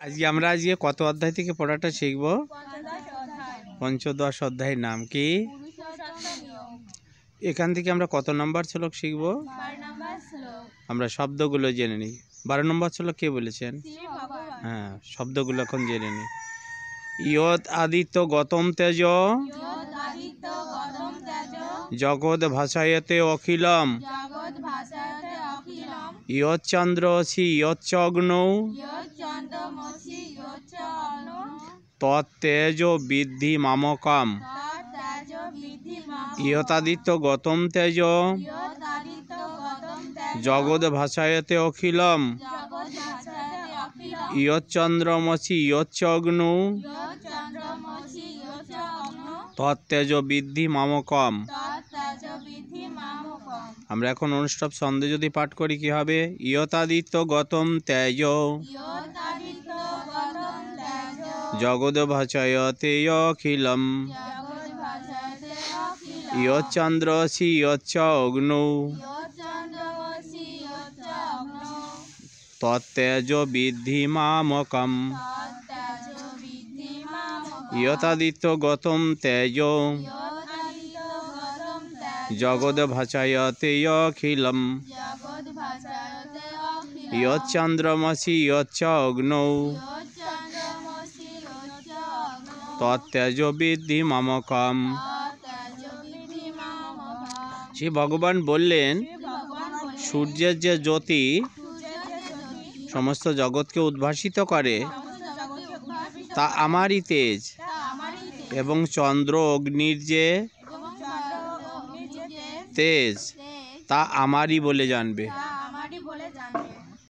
আজকে কত অধ্যায় থেকে পড়াটা শিখব? পঞ্চদশ অধ্যায়ের নাম কি? এখান থেকে আমরা কত নম্বর শ্লোক শিখব? আমরা শব্দগুলো জেনে নিই। 12 নম্বর শ্লোক কে বলেছেন? হ্যাঁ, শব্দগুলো এখন জেনে নিই। ইয়ৎ আদিত্য গতম তেজ জগৎ ভাসায়তে অখিলম ইয়ৎ চন্দ্র অসি ইয়ৎ অগ্নৌ তৎতেজ বিদ্ধি মামকম। ইয়তাদিত্য গতম তেজ জগৎ ভাসায়তে অখিলম ইয়ৎ চন্দ্রমসি ইয়ৎ অগ্নৌ তৎতেজ বিদ্ধি মামকম। আমরা এখন অনুষ্ঠব ছন্দে যদি পাঠ করি কি হবে? ইয়তাদিত্য গতম তেজ জগৎ ভাসায়তে অখিলম ইয়ৎ চন্দ্রসি ইয়ৎ অগ্নৌ তৎতেজ বিদ্ধি মামকম। ইয়তাদিত্য গতম তেজ জগৎ ভাসায়তে অখিলম ইয়ৎ চন্দ্রমসি ইয়ৎ অগ্নৌ তৎতেজ বিদ্ধি মামকম। শ্রী ভগবান বললেন, সূর্যের যে জ্যোতি সমস্ত জগৎকে উদ্ভাসিত করে তা আমারই তেজ, এবং চন্দ্র অগ্নির যে তেজ তা আমারই বলে জানবে।